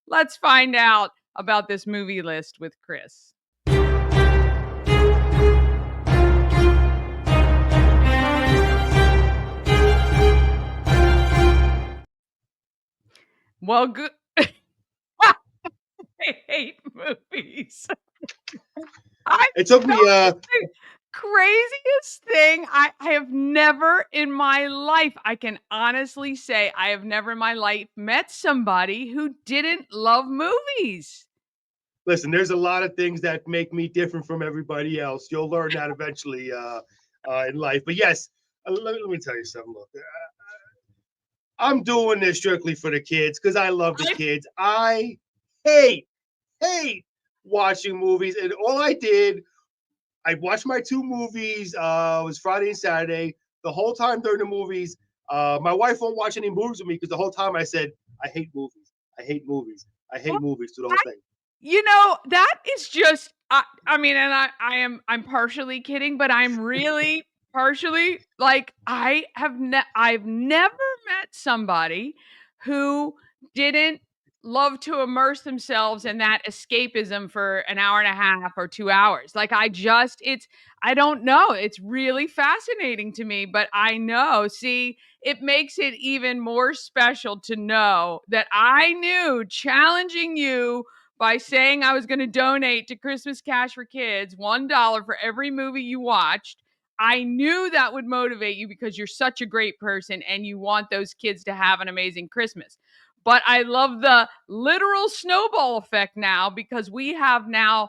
Let's find out about this movie list with Chris. Well, good. I hate movies. I It took me craziest thing I have never in my life, I can honestly say I have never in my life met somebody who didn't love movies. listen, there's a lot of things that make me different from everybody else. You'll learn that eventually in life. But yes, let me tell you something. Look, I'm doing this strictly for the kids because I love the I, kids. I hate, hate watching movies. And all I did, I watched my two movies. It was Friday and Saturday. The whole time during the movies, my wife won't watch any movies with me because the whole time I said, I hate movies. I hate movies. I well, hate movies through the I whole thing. that is just I mean, and I'm partially kidding, but I'm really partially like I've never met somebody who didn't love to immerse themselves in that escapism for an hour and a half or 2 hours. Like I don't know, it's really fascinating to me, but I know, see, it makes it even more special to know that I knew challenging you by saying I was going to donate to Christmas Cash for Kids $1 for every movie you watched. I knew that would motivate you because you're such a great person and you want those kids to have an amazing Christmas. But I love the literal snowball effect now because we have now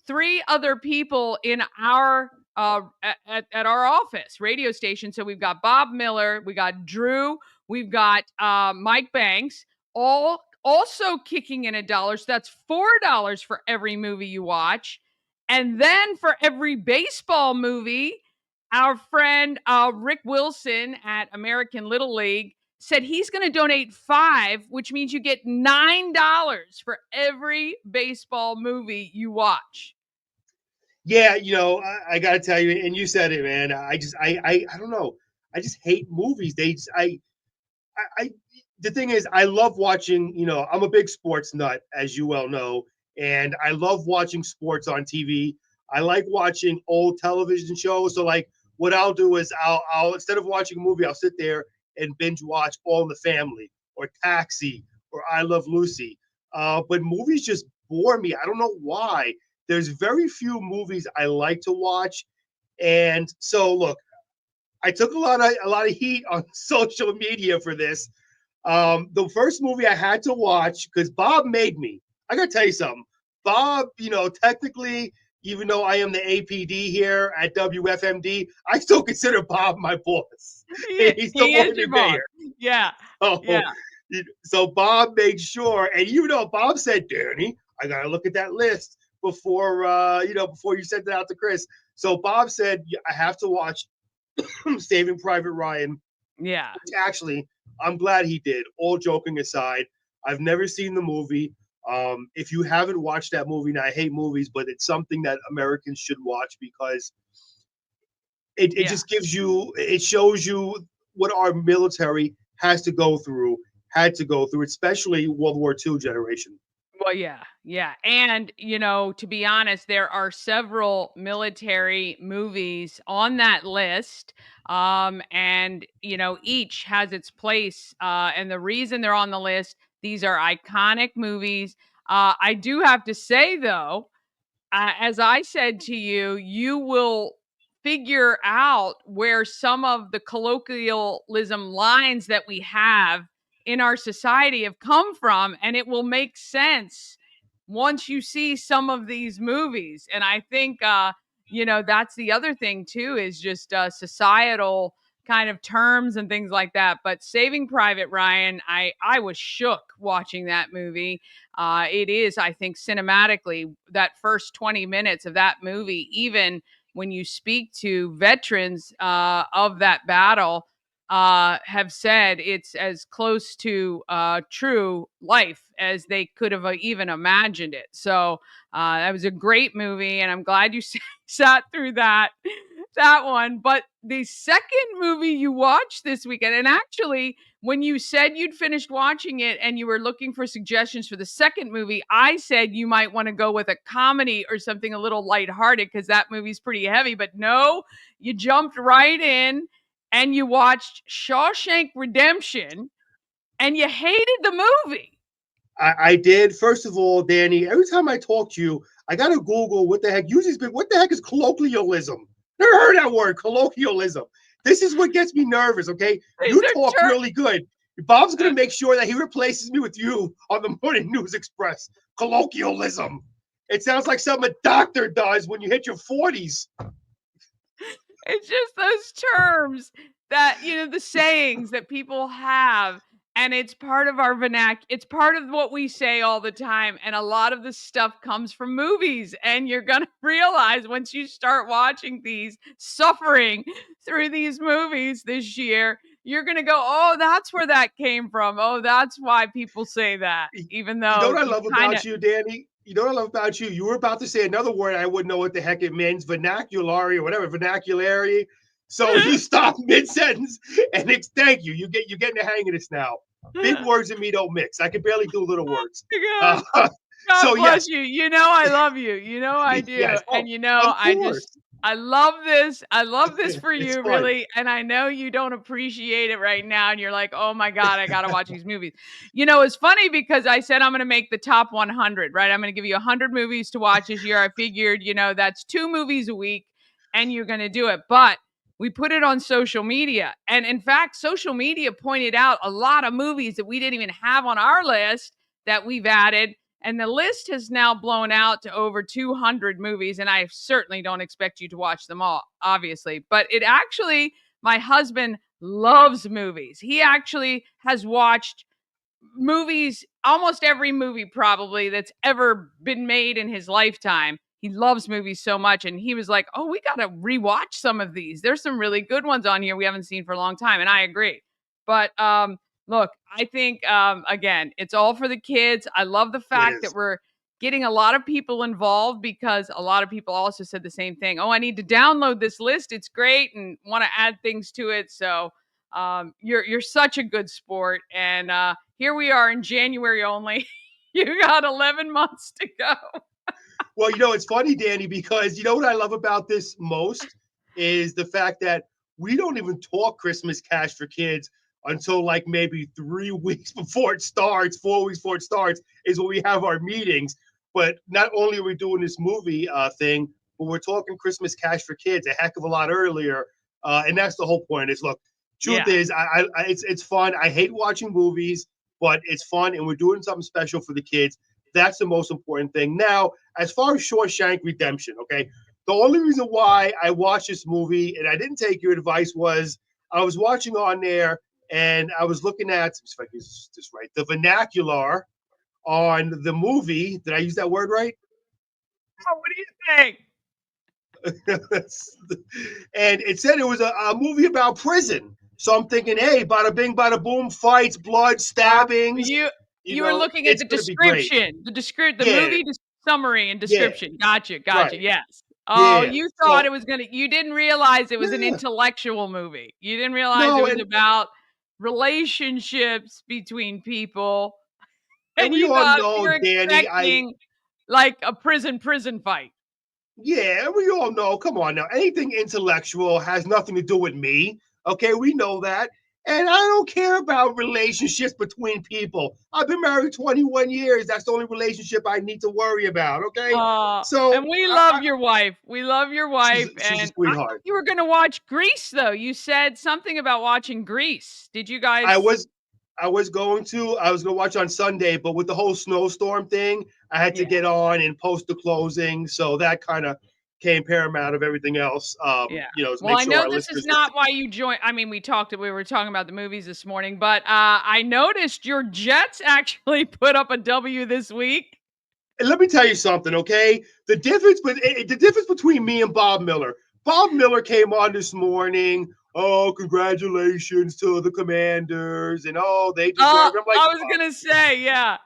three other people in our at our office radio station. So we've got Bob Miller, we got Drew, we've got Mike Banks, all also kicking in $1. So that's $4 for every movie you watch. And then for every baseball movie, our friend Rick Wilson at American Little League said he's going to donate 5, which means you get $9 for every baseball movie you watch. Yeah, I got to tell you, and you said it, man. I don't know. I just hate movies. I the thing is, I love watching. I'm a big sports nut, as you well know, and I love watching sports on TV. I like watching old television shows. So, like, what I'll do is I'll instead of watching a movie, I'll sit there and binge watch All in the Family or Taxi or I Love Lucy. But movies just bore me. I don't know why. There's very few movies I like to watch, and so look, I took a lot of heat on social media for this. The first movie I had to watch because Bob made me. I gotta tell you something. Bob, technically, even though I am the APD here at WFMD, I still consider Bob my boss. He's the He is morning your boss. mayor. Yeah. Yeah. Oh, so Bob made sure, and Bob said, Danny, I gotta look at that list before you send it out to Chris. So Bob said, I have to watch Saving Private Ryan. Yeah. Which actually, I'm glad he did. All joking aside, I've never seen the movie. If you haven't watched that movie, now I hate movies, but it's something that Americans should watch because it Yeah. just it shows you what our military had to go through, especially World War II generation. Well, yeah, yeah. And, to be honest, there are several military movies on that list. And, each has its place. And the reason they're on the list, these are iconic movies. I do have to say, though, as I said to you, you will figure out where some of the colloquialism lines that we have in our society have come from, and it will make sense once you see some of these movies. And I think, that's the other thing too, is just societal kind of terms and things like that. But Saving Private Ryan, I was shook watching that movie. It is, I think, cinematically, that first 20 minutes of that movie, even when you speak to veterans of that battle, have said it's as close to true life as they could have even imagined it. So that was a great movie, and I'm glad you sat through that. that one. But the second movie you watched this weekend, and actually, when you said you'd finished watching it and you were looking for suggestions for the second movie, I said you might want to go with a comedy or something a little lighthearted because that movie's pretty heavy. But no, you jumped right in and you watched Shawshank Redemption and you hated the movie. I did. First of all, Danny, every time I talk to you, I gotta Google what the heck. Usually, what the heck is colloquialism? Never heard that word, colloquialism. This is what gets me nervous. Okay, These you are talk ter- really good. Bob's gonna make sure that he replaces me with you on the Morning News Express. Colloquialism. It sounds like something a doctor does when you hit your 40s. It's just those terms that, the sayings that people have. And it's part of our it's part of what we say all the time. And a lot of this stuff comes from movies. And you're going to realize once you start watching these, suffering through these movies this year, you're going to go, oh, that's where that came from. Oh, that's why people say that. Even You know though what I you love kind of, about you, Danny? You know what I love about you? You were about to say another word I wouldn't know what the heck it means, vernacularity or whatever, vernacularity. So you stop mid sentence and it's thank you. You're getting the hang of this now. Big words and me don't mix. I can barely do little words. God. Uh, God so bless yes, you. You know I love you. You know I do. yes. And Oh, of course, I love this. I love this for it's you, fun. really. And I know you don't appreciate it right now. And you're like, oh my God, I got to watch these movies. It's funny because I said I'm going to make the top 100, right? I'm going to give you 100 movies to watch this year. I figured, that's 2 movies a week and you're going to do it. But we put it on social media. And in fact, social media pointed out a lot of movies that we didn't even have on our list that we've added. And the list has now blown out to over 200 movies. And I certainly don't expect you to watch them all, obviously. But my husband loves movies. He actually has watched movies, almost every movie probably that's ever been made in his lifetime. He loves movies so much. And he was like, oh, we got to rewatch some of these. There's some really good ones on here we haven't seen for a long time. And I agree. But look, I think, again, it's all for the kids. I love the It fact that is. we're getting a lot of people involved because a lot of people also said the same thing. Oh, I need to download this list. It's great and want to add things to it. So you're such a good sport. And here we are in January only. You got 11 months to go. Well, it's funny, Danny, because you know what I love about this most is the fact that we don't even talk Christmas cash for kids until like maybe 3 weeks before it starts, 4 weeks before it starts, is when we have our meetings. But not only are we doing this movie thing, but we're talking Christmas cash for kids a heck of a lot earlier. And that's the whole point. Is look, truth Yeah. is, it's fun. I hate watching movies, but it's fun, and we're doing something special for the kids. That's the most important thing. Now, as far as Shawshank Redemption, okay, the only reason why I watched this movie and I didn't take your advice was I was watching on there and I was looking at, if I can this right, the vernacular on the movie. Did I use that word right? Oh, what do you think? And it said it was a movie about prison. So I'm thinking, hey, bada bing, bada boom, fights, blood, stabbings. You were looking at It's the going to be great. description, the Yeah, movie summary and yeah, description. Gotcha, gotcha. right. Yes. Oh, Yeah. you thought So, you didn't realize it was an yeah. intellectual movie. You didn't realize it No, was about relationships between people. and And we you all thought know, you're Danny, expecting like a prison fight. yeah, we all know. Come on now. Anything intellectual has nothing to do with me. Okay, we know that. And I don't care about relationships between people. I've been married 21 years. That's the only relationship I need to worry about. Okay. And So we love your wife. We love your wife. she's a And I thought sweetheart. you were going to watch Grease, though. You said something about watching Grease. Did you I guys? was I was going to watch on Sunday, but with the whole snowstorm thing, I had to Yeah, get on and post the closing. So that kind of came paramount of everything else. yeah. To Well, make I sure know our this is listeners were. not why you joined. I mean, we were talking about the movies this morning, but I noticed your Jets actually put up a W this week. And let me tell you something, okay? The difference between me and Bob Miller. Bob Miller came on this morning. Oh, congratulations to the Commanders, and oh, they deserve it. I'm like, I was going to say, yeah.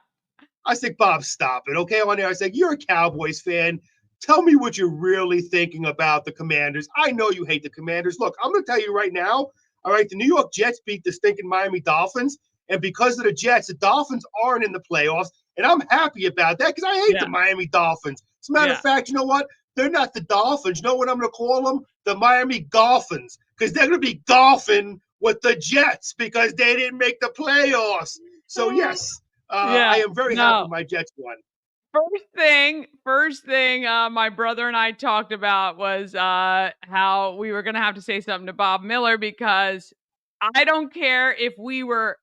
I said, Bob, stop it, okay? On there, I said, you're a Cowboys fan. Tell me what you're really thinking about the Commanders. I know you hate the Commanders. Look, I'm going to tell you right now. All right, the New York Jets beat the stinking Miami Dolphins, and because of the Jets, the Dolphins aren't in the playoffs, and I'm happy about that because I hate the Yeah. Miami Dolphins. As a matter of Yeah. fact, you know what? They're not the Dolphins. You know what I'm going to call them? The Miami Golfins, because they're going to be golfing with the Jets because they didn't make the playoffs. So yes, Yeah. I am very happy No. my Jets won. First thing, my brother and I talked about was how we were gonna have to say something to Bob Miller because I don't care if we were,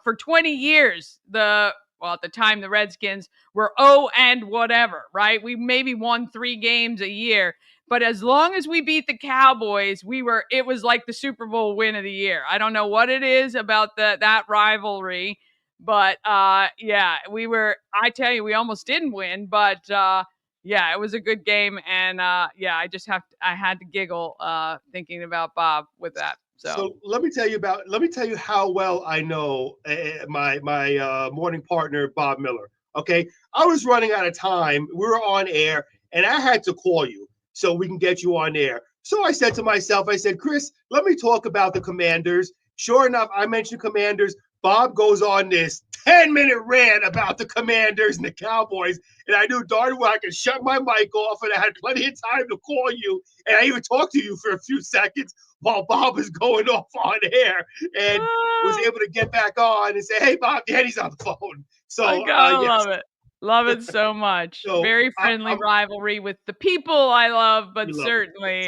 for 20 years, at the time the Redskins were and whatever, right? We maybe won 3 games a year, but as long as we beat the Cowboys, it was like the Super Bowl win of the year. I don't know what it is about that rivalry, but yeah, I tell you, we almost didn't win, but yeah, it was a good game, and yeah, I had to giggle thinking about Bob with that. So So let me tell you how well I know my morning partner Bob Miller. Okay, I was running out of time. We were on air, and I had to call you so we can get you on air. So I said to myself, I said, Chris, let me talk about the Commanders. Sure enough, I mentioned Commanders. Bob goes on this 10-minute rant about the Commanders and the Cowboys, and I knew darn well I could shut my mic off, and I had plenty of time to call you, and I even talked to you for a few seconds while Bob was going off on air, and was ah, able to get back on and say, "Hey, Bob, Daddy's on the phone." I So, gotta yes. love it. Love it so much. So Very friendly I'm rivalry with the people I love, we but love the certainly, kids.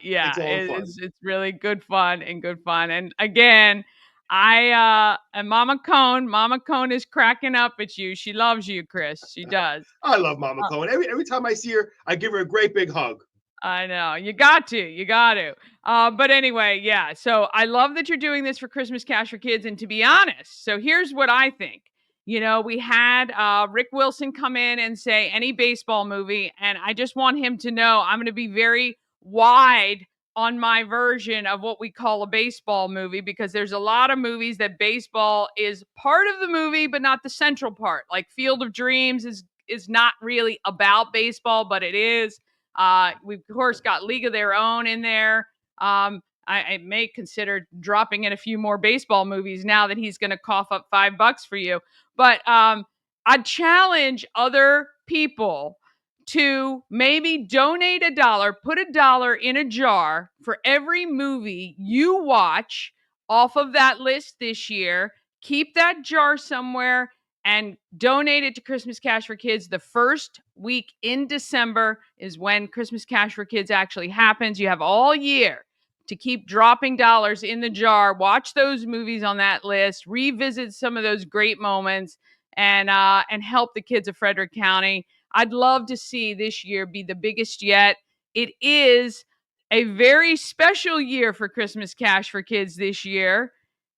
yeah, It's all fun. it's really good fun and good fun. And again, and Mama Cone is cracking up at you. She loves you, Chris. She does. I love Mama Uh, Cohen. Every time I see her, I give her a great big hug. I know. You got to. You got to. But anyway, yeah. So I love that you're doing this for Christmas Cash for Kids. And to be honest, so here's what I think. We had Rick Wilson come in and say any baseball movie. And I just want him to know I'm going to be very wide on my version of what we call a baseball movie because there's a lot of movies that baseball is part of the movie, but not the central part. Like Field of Dreams is not really about baseball, but it is. We've of course got League of Their Own in there. I may consider dropping in a few more baseball movies now that he's going to cough up $5 for you. But I'd challenge other people to maybe donate $1, put $1 in a jar for every movie you watch off of that list this year. Keep that jar somewhere and donate it to Christmas Cash for Kids. The first week in December is when Christmas Cash for Kids actually happens. You have all year to keep dropping dollars in the jar. Watch those movies on that list. Revisit some of those great moments, and help the kids of Frederick County. I'd love to see this year be the biggest yet. It is a very special year for Christmas Cash for Kids this year.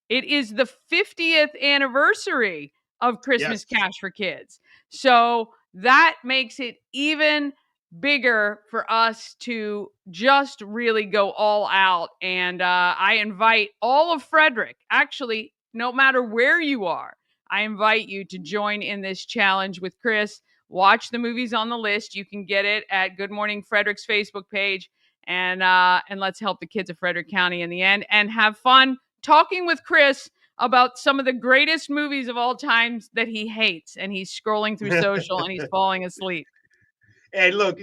It is the 50th anniversary of Christmas Yes. Cash for Kids. So that makes it even bigger for us to just really go all out. And I invite all of Frederick, actually, no matter where you are, I invite you to join in this challenge with Chris. Watch the movies on the list. You can get it at Good Morning Frederick's Facebook page. And let's help the kids of Frederick County in the end and have fun talking with Chris about some of the greatest movies of all times that he hates. And he's scrolling through social and he's falling asleep. And look,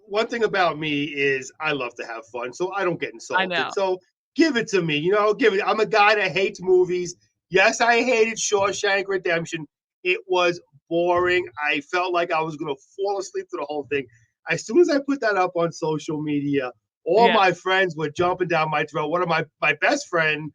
one thing about me is I love to have fun, so I don't get I insulted. know. So give it to me, give it. I'm a guy that hates movies. Yes, I hated Shawshank Redemption. It was boring. I felt like I was going to fall asleep through the whole thing. As soon as I put that up on social media, all Yeah. my friends were jumping down my throat. One of my best friend,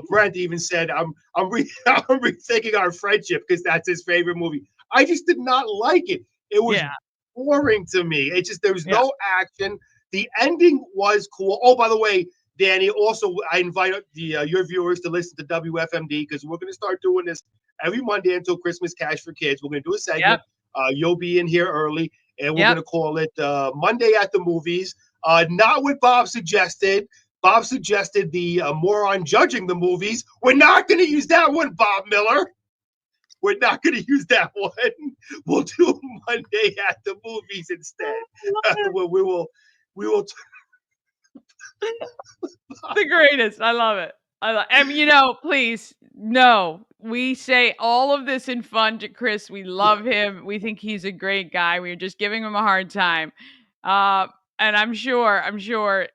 Brent, even said, I'm rethinking our friendship because that's his favorite movie. I just did not like it. It was Yeah. boring to me. It just there was Yeah. no action. The ending was cool. Oh, by the way, Danny, also I invite your viewers to listen to WFMD because we're going to start doing this every Monday until Christmas Cash for Kids. We're going to do a segment. Yep. You'll be in here early, and we're going Yep. to call it Monday at the Movies. Not what Bob suggested. Bob suggested the moron judging the movies. We're not going to use that one, Bob Miller. We're not going to use that one. We'll do Monday at the movies instead. We will. The greatest. I love it. And please, no. We say all of this in fun to Chris. We Yeah. love him. We think he's a great guy. We're just giving him a hard time. Uh, and I'm sure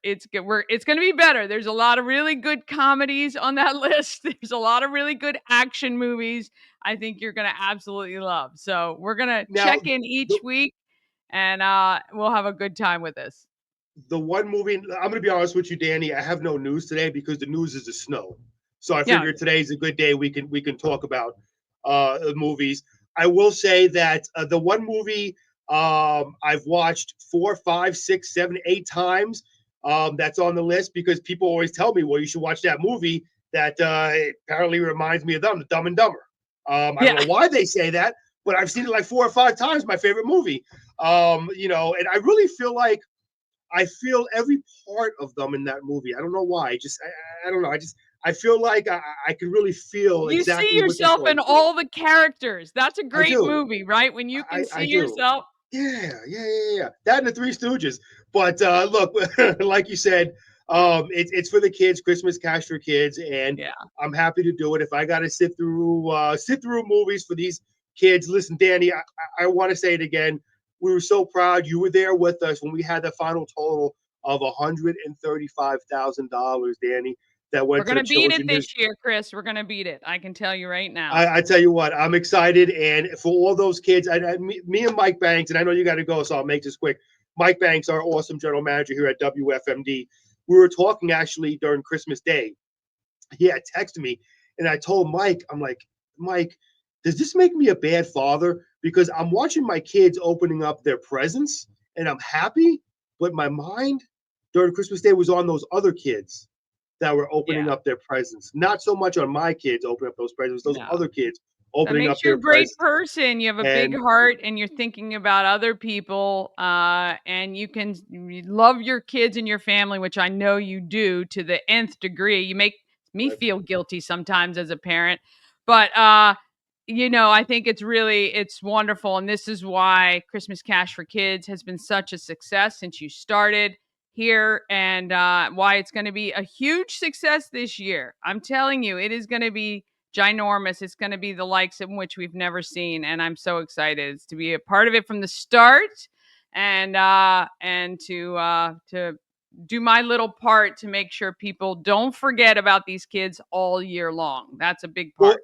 it's going to be better. There's a lot of really good comedies on that list. There's a lot of really good action movies. I think you're going to absolutely love. So we're going to Now, check in the each week, and we'll have a good time with this. the one movie, I'm going to be honest with you, Danny. I have no news today because the news is the snow. So I Yeah. figured today's a good day. We can talk about movies. I will say that the one movie I've watched 4, 5, 6, 7, 8 times. That's on the list because people always tell me, well, you should watch that movie that it apparently reminds me of them, the Dumb and Dumber. I don't Yeah. know why they say that, but I've seen it like 4 or 5 times. My favorite movie. And I really feel like I feel every part of them in that movie. I don't know why. I don't know. I feel like I can really feel You see exactly what they're yourself going in through. all the characters. That's a I great do. movie, right? When you can I see do. yourself. Yeah. That and the Three Stooges. But look, like you said, it's for the kids. Christmas cash for kids, and Yeah. I'm happy to do it. If I got to sit through movies for these kids, listen, Danny, I want to say it again. We were so proud you were there with us when we had the final total of $135,000, Danny, that We're went to the gonna beat it children. this year, Chris. We're gonna beat it. I can tell you right now. I tell you what, I'm excited, and for all those kids, me and Mike Banks, and I know you got to go, so I'll make this quick. Mike Banks, our awesome general manager here at WFMD, we were talking actually during Christmas Day. He had texted me, and I told Mike, I'm like, Mike, does this make me a bad father? Because I'm watching my kids opening up their presents, and I'm happy, but my mind during Christmas Day was on those other kids that were opening Yeah. up their presents. Not so much on my kids opening up those presents, those No. other kids That opening up makes you their a great presents. person. You have a big And heart and you're thinking about other people, and you love your kids and your family, which I know you do to the nth degree. You make me feel guilty sometimes as a parent, but I think it's wonderful, and this is why Christmas Cash for Kids has been such a success since you started here, and why it's going to be a huge success this year. I'm telling you, it is going to be ginormous. It's going to be the likes in which we've never seen, and I'm so excited to be a part of it from the start, and to do my little part to make sure people don't forget about these kids all year long. That's a big well, part.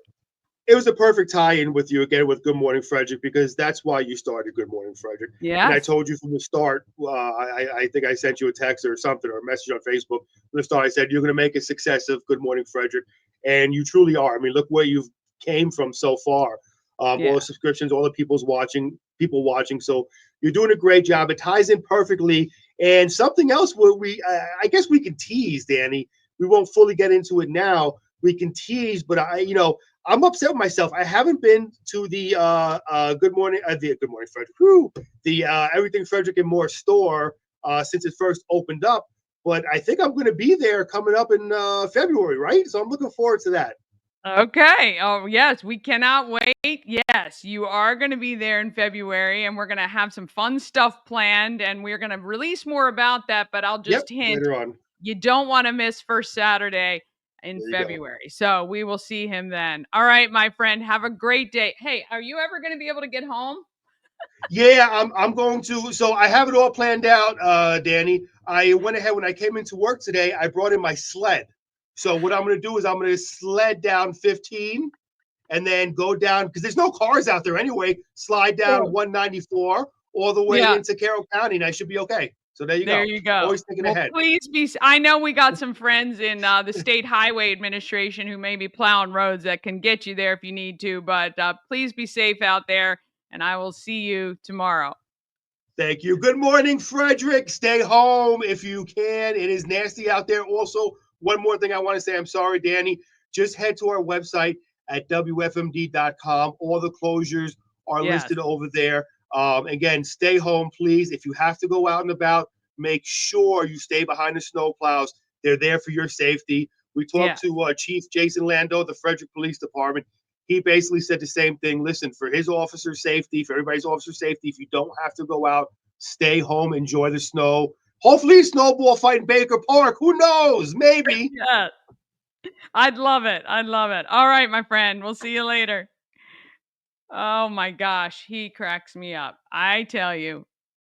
it was a perfect tie-in with you again with Good Morning Frederick because that's why you started Good Morning Frederick. And I Yes. told you from the start. I think I sent you a text or something or a message on Facebook from the start. I said you're going to make a success of Good Morning Frederick, and you truly are. I mean, look where you've came from so far. All Yeah. the subscriptions, all the people watching. So you're doing a great job. It ties in perfectly. And something else where I guess we can tease, Danny. We won't fully get into it now. We can tease, but I'm upset with myself. I haven't been to the Good Morning Frederick, the Everything Frederick and More store since it first opened up. But I think I'm going to be there coming up in February, right? So I'm looking forward to that. Okay. Oh, yes. We cannot wait. Yes, you are going to be there in February, and we're going to have some fun stuff planned, and we're going to release more about that. But I'll Yep, just hint, later on. you don't want to miss first Saturday in There you go. February. So we will see him then. All right, my friend. Have a great day. Hey, are you ever going to be able to get home? Yeah, I'm going to. So I have it all planned out, Danny. I went ahead when I came into work today. I brought in my sled. So what I'm going to do is I'm going to sled down 15 and then go down because there's no cars out there anyway. Slide down Good. 194 all the way Yeah. into Carroll County, and I should be okay. So there you There go. you go. Always thinking Well, ahead. please I know we got some friends in the State Highway Administration who may be plowing roads that can get you there if you need to, but please be safe out there, and I will see you tomorrow. Thank you. Good morning, Frederick. Stay home if you can. It is nasty out there. Also, one more thing I want to say. I'm sorry, Danny. Just head to our website at WFMD.com. All the closures are Yes. listed over there. Again, stay home, please. If you have to go out and about, make sure you stay behind the snow plows. They're there for your safety. We talked Yes. to Chief Jason Lando, the Frederick Police Department. he basically said the same thing. Listen, for his officer's safety, for everybody's officer's safety, if you don't have to go out, stay home, enjoy the snow. Hopefully, snowball fight in Baker Park. Who knows? Maybe. Yeah. I'd love it. I'd love it. All right, my friend. We'll see you later. Oh my gosh, he cracks me up. I tell you.